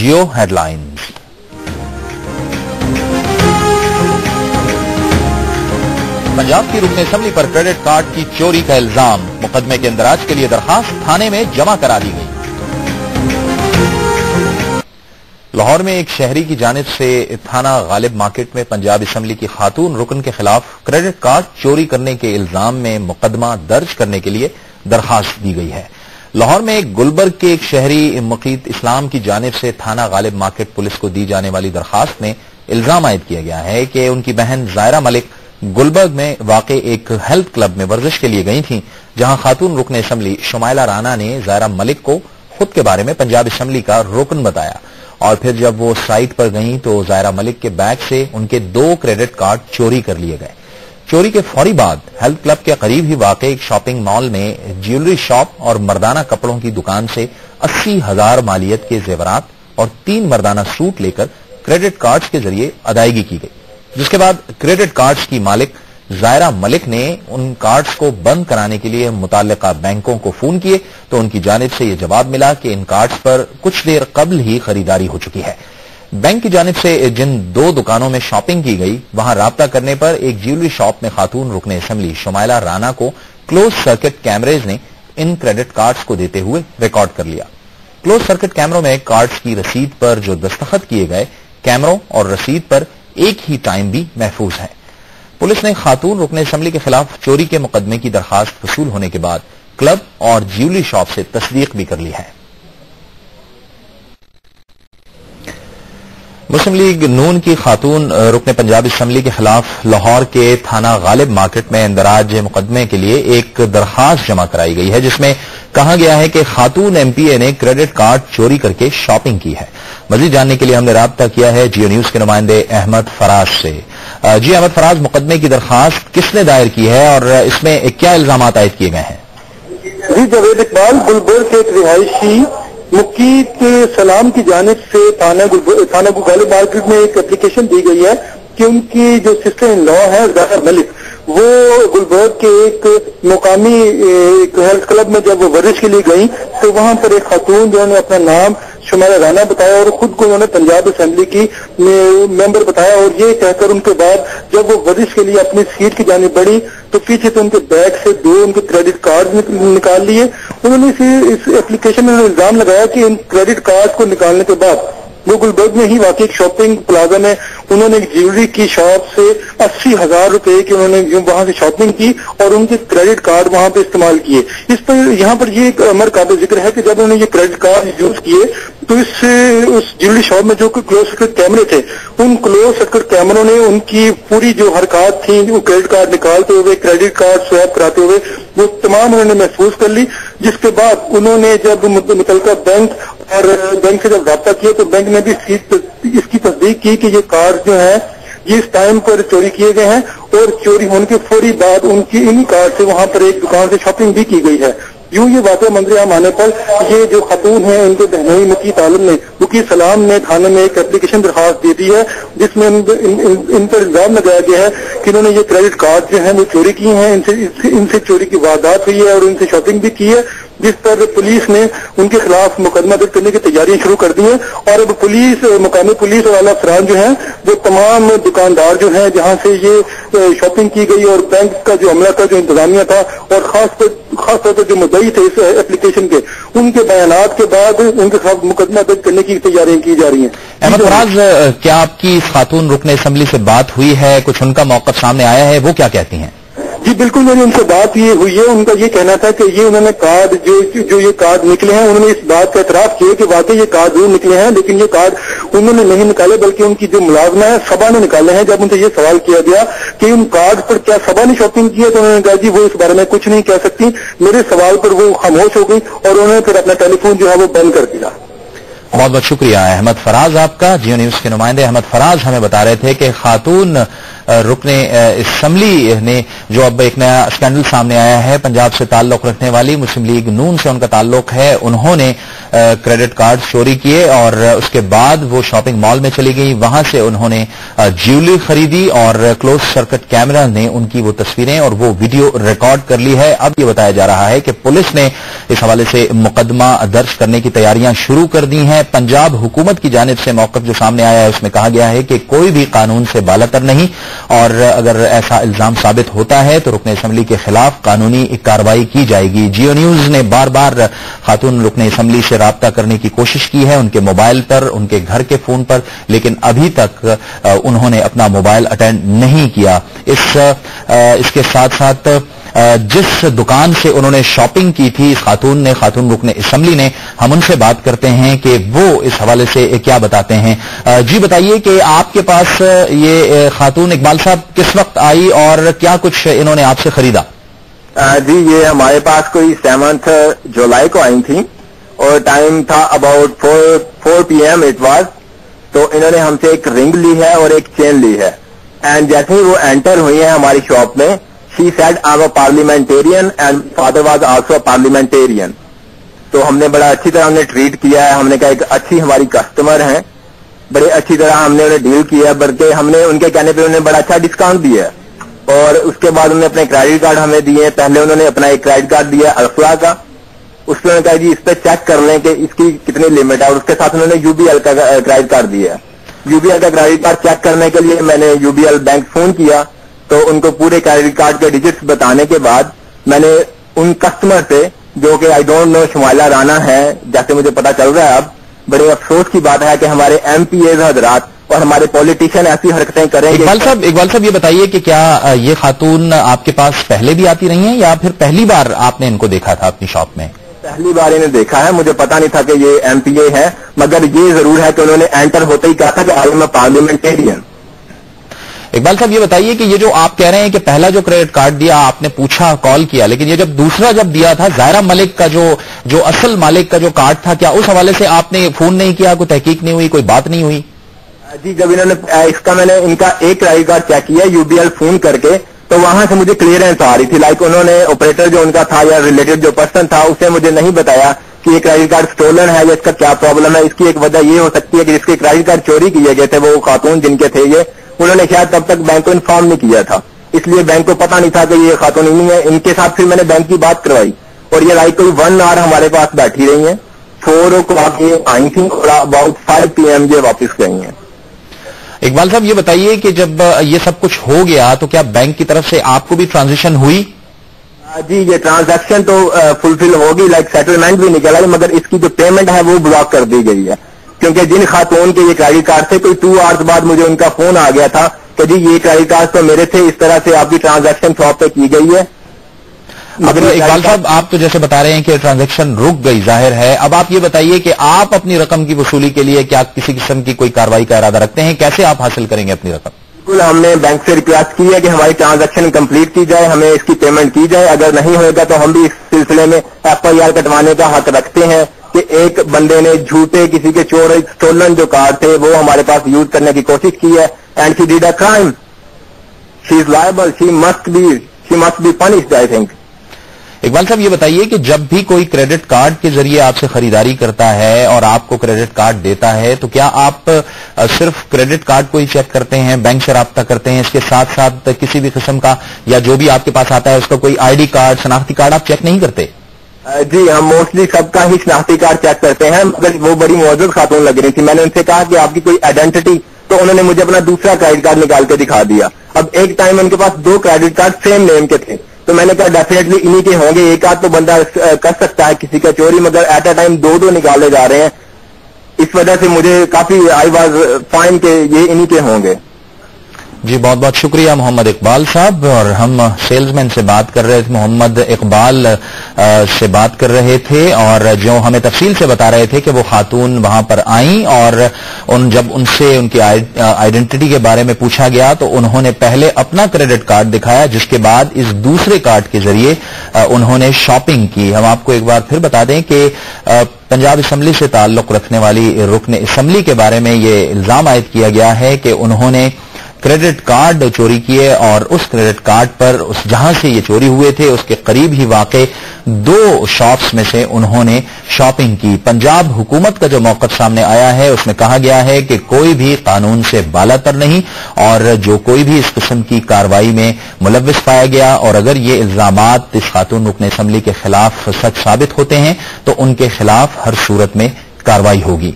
जियो headlines. Punjab की रुकन assembly पर क्रेडिट कार्ड की चोरी का इल्जाम, मुकदमे के इंदराज के लिए दरखास्त थाने में जमा करा दी गई। लाहौर में एक शहरी की जानिब से थाना गालिब मार्केट में पंजाब असम्बली की खातून रुकन के खिलाफ क्रेडिट कार्ड चोरी करने के इल्जाम में मुकदमा दर्ज करने के लिए दरखास्त दी गई है। लाहौर में एक गुलबर्ग के एक शहरी मुकीत इस्लाम की जानिब से थाना गालिब मार्केट पुलिस को दी जाने वाली दरखास्त में इल्जाम आयद किया गया है कि उनकी बहन जायरा मलिक गुलबर्ग में वाक़े एक हेल्थ क्लब में वर्जिश के लिए गई थीं, जहां खातून रुकन असम्बली शुमाइला राना ने जायरा मलिक को खुद के बारे में पंजाब असम्बली का रुकन बताया और फिर जब वो साइट पर गईं तो जायरा मलिक के बैग से उनके 2 क्रेडिट कार्ड चोरी कर लिए गए। चोरी के फौरी बाद हेल्थ क्लब के करीब ही वाक़े एक शॉपिंग मॉल में ज्वेलरी शॉप और मर्दाना कपड़ों की दुकान से 80,000 मालियत के जेवरात और 3 मर्दाना सूट लेकर क्रेडिट कार्ड्स के जरिए अदायगी की गई, जिसके बाद क्रेडिट कार्ड्स की मालिक जायरा मलिक ने उन कार्ड्स को बंद कराने के लिए मुताल्लिका बैंकों को फोन किए तो उनकी जानिब से यह जवाब मिला कि इन कार्ड्स पर कुछ देर कबल ही खरीदारी हो चुकी है। बैंक की जानिब से जिन 2 दुकानों में शॉपिंग की गई, वहां राब्ता करने पर एक ज्वेलरी शॉप में खातून रुकन असम्बली शुमाइला राना को क्लोज सर्किट कैमरेज ने इन क्रेडिट कार्ड्स को देते हुए रिकॉर्ड कर लिया। क्लोज सर्किट कैमरों में कार्ड्स की रसीद पर जो दस्तखत किए गए, कैमरों और रसीद पर एक ही टाइम भी महफूज है। पुलिस ने खातून रुकन असम्बली के खिलाफ चोरी के मुकदमे की दरखास्त वसूल होने के बाद क्लब और ज्वेलरी शॉप से तस्दीक भी कर ली है। मुस्लिम लीग नून की खातून रुकन पंजाब असम्बली के खिलाफ लाहौर के थाना गालिब मार्केट में इंदराज मुकदमे के लिए एक दरखास्त जमा कराई गई है, जिसमें कहा गया है कि खातून एमपीए ने क्रेडिट कार्ड चोरी करके शॉपिंग की है। मजीद जानने के लिए हमने राब्ता किया है जियो न्यूज के नुमाइंदे अहमद फराज से। जी अहमद फराज, मुकदमे की दरखास्त किसने दायर की है और इसमें क्या इल्जाम आयद किए गए हैं? जी जावेद इकबाल, गुलबर्ग के एक रिहायशी मुकीत सलाम की जानिब से थाना गालिब मार्केट में एक एप्लीकेशन दी गई है कि उनकी जो सिस्टर इन लॉ है जायरा मलिक, वो गुलबर्ग के एक मुकामी एक हेल्थ क्लब में जब वो वर्जिश के लिए गई तो वहां पर एक खातून जिन्होंने अपना नाम शुमाइला राना बताया और खुद को उन्होंने पंजाब असेंबली की मेंबर बताया और ये कहकर उनके बाद जब वो वर्जिश के लिए अपनी सीट की जानिब बढ़ी तो पीछे से उनके बैग से 2 उनके क्रेडिट कार्ड निकाल लिए। उन्होंने इस एप्लीकेशन में इल्जाम लगाया कि इन क्रेडिट कार्ड को निकालने के बाद वो गुलबर्ग में ही वाकई एक शॉपिंग प्लाजा में उन्होंने एक ज्वेलरी की शॉप से 80,000 रुपए की उन्होंने वहां से शॉपिंग की और उनके क्रेडिट कार्ड वहां पे इस्तेमाल किए। इस पर यहाँ पर ये एक अमर काबिल जिक्र है कि जब उन्होंने ये क्रेडिट कार्ड यूज किए तो उस ज्वेलरी शॉप में जो क्लोज सर्किट कैमरे थे, उन क्लोज सर्किट कैमरों ने उनकी पूरी जो हरकत थी वो क्रेडिट कार्ड निकालते हुए, क्रेडिट कार्ड स्वैप कराते हुए वो तमाम उन्होंने महफूज कर ली। जिसके बाद उन्होंने जब मुतल्लिका बैंक और बैंक से जब राब्ता किया तो बैंक ने भी इसकी तस्दीक की कि ये कार्ड जो है ये इस टाइम पर चोरी किए गए हैं और चोरी होने के फौरी बाद उनकी इन्हीं कार्ड से वहां पर एक दुकान से शॉपिंग भी की गई है। यूं ये वाक़या मंजर आम आने पर ये जो खातून है इनके बहनोई मुकीत आलम ने मुकीत सलाम ने थाने में एक एप्लीकेशन दरखास्त दे दी है जिसमें इन पर इल्जाम लगाया गया है कि इन्होंने ये क्रेडिट कार्ड जो है वो चोरी किए हैं, इनसे चोरी की वारदात हुई है और इनसे शॉपिंग भी की है, जिस पर पुलिस ने उनके खिलाफ मुकदमा दर्ज करने की तैयारियां शुरू कर दी हैं। और अब पुलिस, मुकामी पुलिस और आला अफसरान जो हैं वो तमाम दुकानदार जो हैं जहां से ये शॉपिंग की गई और बैंक का जो अमला का जो इंतजामिया था और खास तौर पर जो मुद्दई थे इस एप्लीकेशन के, उनके बयानात के बाद उनके खिलाफ मुकदमा दर्ज करने की तैयारियां की जा रही हैं। अहमद फराज, क्या आपकी इस खातून रुकन असम्बली से बात हुई है? कुछ उनका मौक़िफ़ सामने आया है? वो क्या कहती हैं? जी बिल्कुल, मेरी उनसे बात ये हुई है। उनका ये कहना था कि ये उन्होंने कार्ड जो ये कार्ड निकले हैं, उन्होंने इस बात का एतराफ किया कि वाकई ये कार्ड जरूर निकले हैं, लेकिन ये कार्ड उन्होंने नहीं निकाले बल्कि उनकी जो मुलाजमा है सबा ने निकाले हैं। जब उनसे ये सवाल किया गया कि उन कार्ड पर क्या सबा ने शॉपिंग की है तो उन्होंने कहा जी वो इस बारे में कुछ नहीं कह सकती। मेरे सवाल पर वो खामोश हो गई और उन्होंने फिर अपना टेलीफोन जो है वो बंद कर दिया। बहुत बहुत शुक्रिया अहमद फराज आपका। जियो न्यूज के नुमाइंदे अहमद फराज हमें बता रहे थे कि खातून रुकने असम्बली ने जो अब एक नया स्कैंडल सामने आया है, पंजाब से ताल्लुक रखने वाली मुस्लिम लीग नून से उनका ताल्लुक है, उन्होंने क्रेडिट कार्ड चोरी किए और उसके बाद वो शॉपिंग मॉल में चली गई, वहां से उन्होंने ज्वेलरी खरीदी और क्लोज सर्किट कैमरा ने उनकी वो तस्वीरें और वो वीडियो रिकॉर्ड कर ली है। अब ये बताया जा रहा है कि पुलिस ने इस हवाले से मुकदमा दर्ज करने की तैयारियां शुरू कर दी हैं। पंजाब हुकूमत की जानिब से मौक़िफ़ जो सामने आया है उसमें कहा गया है कि कोई भी कानून से बालातर नहीं, और अगर ऐसा इल्जाम साबित होता है तो रुकन असम्बली के खिलाफ कानूनी कार्रवाई की जाएगी। जियो न्यूज़ ने बार बार खातून रुकन असम्बली से राब्ता करने की कोशिश की है, उनके मोबाइल पर, उनके घर के फोन पर, लेकिन अभी तक उन्होंने अपना मोबाइल अटेंड नहीं किया। इसके साथ साथ जिस दुकान से उन्होंने शॉपिंग की थी इस खातून रुकन असम्बली ने, हम उनसे बात करते हैं कि वो इस हवाले से क्या बताते हैं। जी बताइए कि आपके पास ये खातून इकबाल साहब किस वक्त आई और क्या कुछ इन्होंने आपसे खरीदा? जी ये हमारे पास कोई 7 जुलाई को आई थी और टाइम था अबाउट 4 PM इट वाज। तो इन्होंने हमसे एक रिंग ली है और एक चेन ली है, एंड जैसे ही वो एंटर हुई है हमारी शॉप में, she said I am a parliamentarian and father was also a parliamentarian. तो हमने बड़ा अच्छी तरह हमने ट्रीट किया है, हमने कहा एक अच्छी हमारी कस्टमर हैं, बड़े अच्छी तरह हमने उन्हें डील किया, बल्कि हमने उनके कहने पे उन्हें बड़ा अच्छा डिस्काउंट दिया। और उसके बाद उन्होंने अपने क्रेडिट कार्ड हमें दिए। पहले उन्होंने अपना एक क्रेडिट कार्ड दिया अल्फा का, उसमें उन्होंने कहा जी इस पर चेक कर लें कि इसकी कितनी लिमिट है, और उसके साथ उन्होंने यूबीएल का क्रेडिट कार्ड दिया। यूबीएल का क्रेडिट कार्ड चेक करने के लिए मैंने यूबीएल बैंक फोन किया, तो उनको पूरे क्रेडिट कार्ड के डिजिट्स बताने के बाद मैंने उन कस्टमर से, जो कि I don't know Shumaila Rana है जैसे मुझे पता चल रहा है अब, बड़े अफसोस की बात है कि हमारे MPAs हजरात और हमारे पॉलिटिशियन ऐसी हरकतें करेंगे। इकबाल साहब ये बताइए कि क्या ये खातून आपके पास पहले भी आती रही हैं या फिर पहली बार आपने इनको देखा था अपनी शॉप में? पहली बार इन्हें देखा है, मुझे पता नहीं था कि ये MPA है, मगर ये जरूर है कि उन्होंने एंटर होते ही कहा था कि I am a parliamentarian. Iqbal साहब ये बताइए कि ये जो आप कह रहे हैं कि पहला जो क्रेडिट कार्ड दिया आपने पूछा, कॉल किया, लेकिन ये जब दूसरा जब दिया था जायरा मलिक का जो असल मालिक का जो कार्ड था, क्या उस हवाले से आपने फोन नहीं किया, कोई तहकीक नहीं हुई, कोई बात नहीं हुई? जी जब इन्होंने मैंने इनका एक क्रेडिट कार्ड चेक किया यूबीएल फोन करके, तो वहां से मुझे क्लियरेंस आ रही थी, लाइक उन्होंने ऑपरेटर जो उनका था या रिलेटेड जो पर्सन था उसने मुझे नहीं बताया कि ये क्रेडिट कार्ड स्टोलन है या इसका क्या प्रॉब्लम है। इसकी एक वजह ये हो सकती है कि जिसके क्रेडिट कार्ड चोरी किए गए थे वो खातून जिनके थे ये, उन्होंने शायद तब तक बैंक को इन्फॉर्म नहीं किया था, इसलिए बैंक को पता नहीं था कि ये खातून नहीं है। इनके साथ फिर मैंने बैंक की बात करवाई और ये लाइक कोई 1 आवर हमारे पास बैठी रही है। 4 o'clock ये आई थी और अबाउट 5 PM ये वापस गई हैं। इकबाल साहब ये बताइए कि जब ये सब कुछ हो गया तो क्या बैंक की तरफ से आपको भी ट्रांजेक्शन हुई? जी ये ट्रांजैक्शन तो फुलफिल होगी, लाइक सेटलमेंट भी निकला है, मगर इसकी जो पेमेंट है वो ब्लॉक कर दी गई है, क्योंकि जिन खातून के ये क्रेडिट कार्ड थे कोई 2 आवर्स बाद मुझे उनका फोन आ गया था कि जी ये क्रेडिट कार्ड तो मेरे थे, इस तरह से आपकी ट्रांजैक्शन शॉप पे की गई है। अब इकबाल साहब आप तो जैसे बता रहे हैं कि ट्रांजैक्शन रुक गई, जाहिर है। अब आप ये बताइए कि आप अपनी रकम की वसूली के लिए क्या किसी किस्म की कोई कार्रवाई का इरादा रखते हैं? कैसे आप हासिल करेंगे अपनी रकम? बिल्कुल, हमने बैंक से रिक्वेस्ट की है कि हमारी ट्रांजैक्शन कंप्लीट की जाए, हमें इसकी पेमेंट की जाए। अगर नहीं होगा तो हम भी इस सिलसिले में FIR कटवाने का हक रखते हैं कि एक बंदे ने झूठे किसी के चोर स्टोलन जो कार्ड थे वो हमारे पास यूज करने की कोशिश की है, and she did a crime, she is liable, she must be punished I think. Iqbal साहब ये बताइए कि जब भी कोई क्रेडिट कार्ड के जरिए आपसे खरीदारी करता है और आपको क्रेडिट कार्ड देता है तो क्या आप सिर्फ क्रेडिट कार्ड को ही चेक करते हैं, बैंक से राब्ता करते हैं, इसके साथ साथ किसी भी किस्म का या जो भी आपके पास आता है उसका कोई ID कार्ड, शनाख्ती कार्ड आप चेक नहीं करते? जी हम मोस्टली सबका ही शनाख्ती कार्ड चेक करते हैं, मगर वो बड़ी मौजूद खातून लग रही थी। मैंने उनसे कहा कि आपकी कोई आइडेंटिटी, तो उन्होंने मुझे अपना दूसरा क्रेडिट कार्ड निकाल के दिखा दिया। अब एक टाइम उनके पास 2 क्रेडिट कार्ड सेम नेम के थे, तो मैंने कहा डेफिनेटली इन्हीं के होंगे, एक आध तो बंदा कर सकता है किसी का चोरी, मगर एट अ टाइम 2 निकाले जा रहे हैं। इस वजह से मुझे काफी आई वाज फाइन के ये इन्हीं के होंगे। जी बहुत बहुत शुक्रिया मोहम्मद इकबाल साहब। और हम सेल्समैन से बात कर रहे थे, मोहम्मद इकबाल से बात कर रहे थे, और जो हमें तफसील से बता रहे थे कि वो खातून वहां पर आई और जब उनसे उनकी आइडेंटिटी के बारे में पूछा गया तो उन्होंने पहले अपना क्रेडिट कार्ड दिखाया, जिसके बाद इस दूसरे कार्ड के जरिए उन्होंने शॉपिंग की। हम आपको एक बार फिर बता दें कि पंजाब असम्बली से ताल्लुक रखने वाली रुकन असम्बली के बारे में ये इल्जाम आयद किया गया है कि उन्होंने क्रेडिट कार्ड चोरी किए और उस क्रेडिट कार्ड पर जहां से ये चोरी हुए थे उसके करीब ही वाक़े 2 शॉप्स में से उन्होंने शॉपिंग की। पंजाब हुकूमत का जो मौक़िफ़ सामने आया है उसमें कहा गया है कि कोई भी कानून से बालातर नहीं, और जो कोई भी इस किस्म की कार्रवाई में मुलव्विस पाया गया और अगर ये इल्जामात इस खातून रुकन असम्बली के खिलाफ सच साबित होते हैं तो उनके खिलाफ हर सूरत में कार्रवाई होगी।